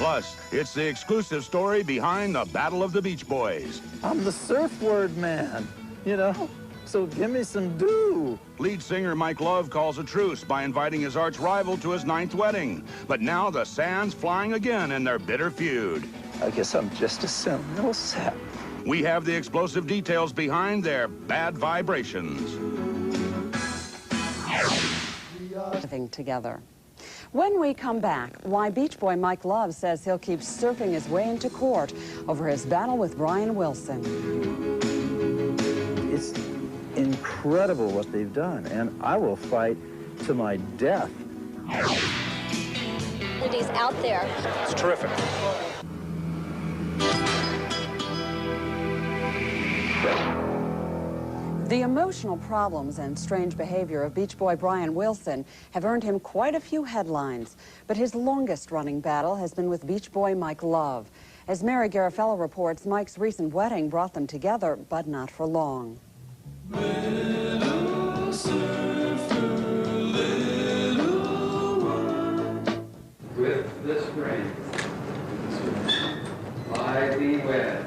Plus, it's the exclusive story behind the Battle of the Beach Boys. I'm the surf word man, you know? So give me some do. Lead singer Mike Love calls a truce by inviting his arch rival to his 9th wedding. But now the sand's flying again in their bitter feud. I guess I'm just a sentimental sap. We have the explosive details behind their bad vibrations. Living together. When we come back, why Beach Boy Mike Love says he'll keep surfing his way into court over his battle with Brian Wilson. It's incredible what they've done, and I will fight to my death. He's out there. It's terrific. The emotional problems and strange behavior of Beach Boy Brian Wilson have earned him quite a few headlines. But his longest-running battle has been with Beach Boy Mike Love. As Mary Garafello reports, Mike's recent wedding brought them together, but not for long. Little surfer, little one. With the spring, I be wed.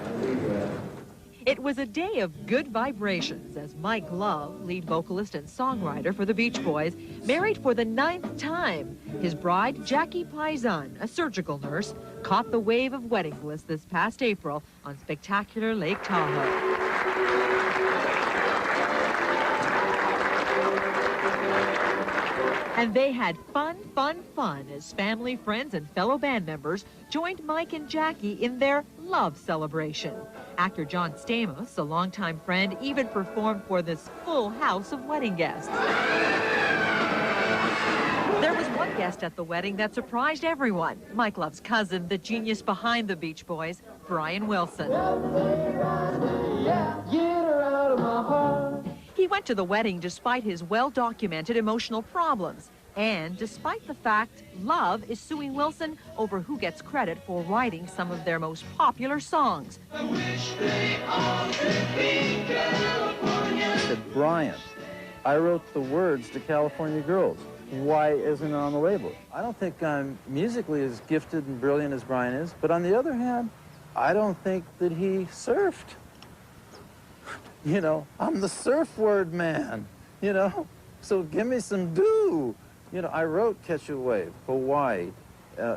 It was a day of good vibrations as Mike Love, lead vocalist and songwriter for the Beach Boys, married for the 9th time. His bride, Jackie Paisan, a surgical nurse, caught the wave of wedding bliss this past April on spectacular Lake Tahoe. And they had fun as family, friends, and fellow band members joined Mike and Jackie in their love celebration. Actor John Stamos, a longtime friend, even performed for this full house of wedding guests. There was one guest at the wedding that surprised everyone. Mike Love's cousin, the genius behind the Beach Boys, Brian Wilson. He went to the wedding despite his well-documented emotional problems. And despite the fact Love is suing Wilson over who gets credit for writing some of their most popular songs. I wish they all could be California. I said, Brian, I wrote the words to California Girls. Why isn't it on the label? I don't think I'm musically as gifted and brilliant as Brian is, but on the other hand, I don't think that he surfed. You know, I'm the surf word man, you know? So give me some do. You know, I wrote Catch a Wave, Hawaii,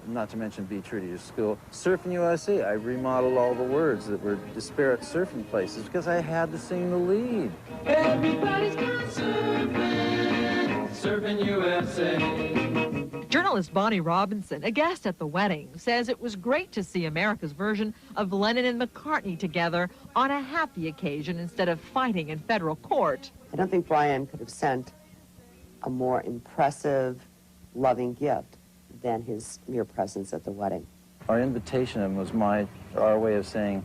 not to mention Be True to Your School. Surfing USA, I remodeled all the words that were disparate surfing places because I had to sing the lead. Everybody's got surfing, surfing USA. Journalist Bonnie Robinson, a guest at the wedding, says it was great to see America's version of Lennon and McCartney together on a happy occasion instead of fighting in federal court. I don't think Brian could have sent a more impressive, loving gift than his mere presence at the wedding. Our invitation to him was our way of saying,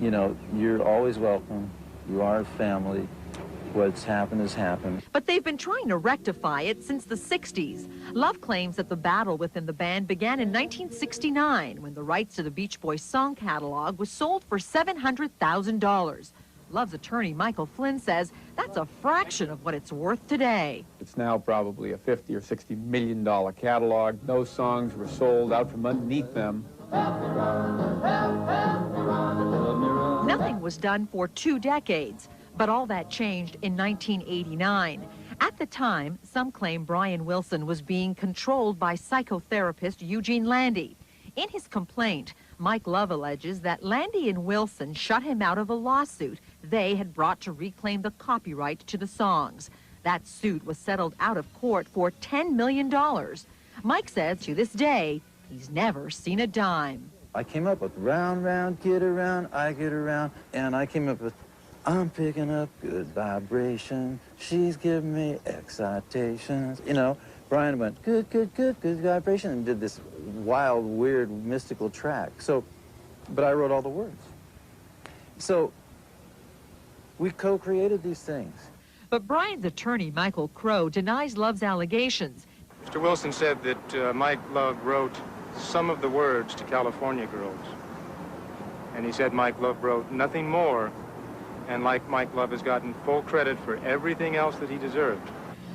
you know, you're always welcome, you are a family, what's happened has happened. But they've been trying to rectify it since the 60s. Love claims that the battle within the band began in 1969 when the rights to the Beach Boys song catalog was sold for $700,000. Love's attorney, Michael Flynn, says that's a fraction of what it's worth today. It's now probably a $50 or $60 million catalog. Those songs were sold out from underneath them. Nothing was done for 2 decades, but all that changed in 1989. At the time, some claim Brian Wilson was being controlled by psychotherapist Eugene Landy. In his complaint, Mike Love alleges that Landy and Wilson shut him out of a lawsuit they had brought to reclaim the copyright to the songs. That suit was settled out of court for $10 million. Mike says to this day, he's never seen a dime. I came up with round, round, get around, I get around, and I came up with I'm picking up good vibration, she's giving me excitations. You know, Brian went, good, good, good, good vibration, and did this wild, weird, mystical track. So, but I wrote all the words. So, we co-created these things. But Brian's attorney, Michael Crow, denies Love's allegations. Mr. Wilson said that Mike Love wrote some of the words to California Girls. And he said Mike Love wrote nothing more, and like Mike Love has gotten full credit for everything else that he deserved.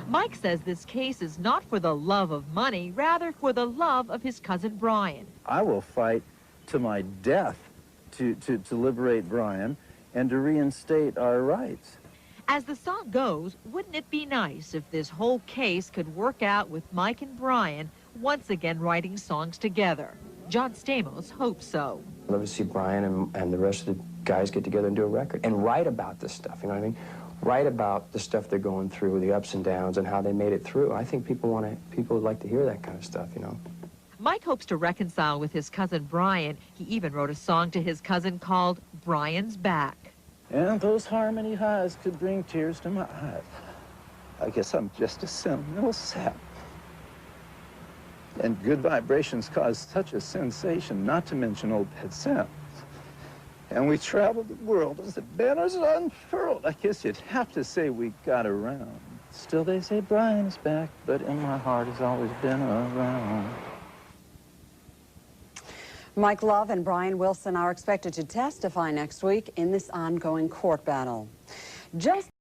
Mike says this case is not for the love of money, rather for the love of his cousin Brian. I will fight to my death to liberate Brian and to reinstate our rights. As the song goes, wouldn't it be nice if this whole case could work out with Mike and Brian once again writing songs together? John Stamos hopes so. I'd love to see Brian and the rest of the guys get together and do a record and write about this stuff, you know what I mean? Write about the stuff they're going through, the ups and downs, and how they made it through. I think people would like to hear that kind of stuff, you know? Mike hopes to reconcile with his cousin Brian. He even wrote a song to his cousin called Brian's Back. And those harmony highs could bring tears to my eyes. I guess I'm just a sentimental sap. And good vibrations cause such a sensation, not to mention old pet sounds. And we traveled the world as the banners unfurled. I guess you'd have to say we got around. Still they say Brian is back, but in my heart has always been around. Mike Love and Brian Wilson are expected to testify next week in this ongoing court battle. Just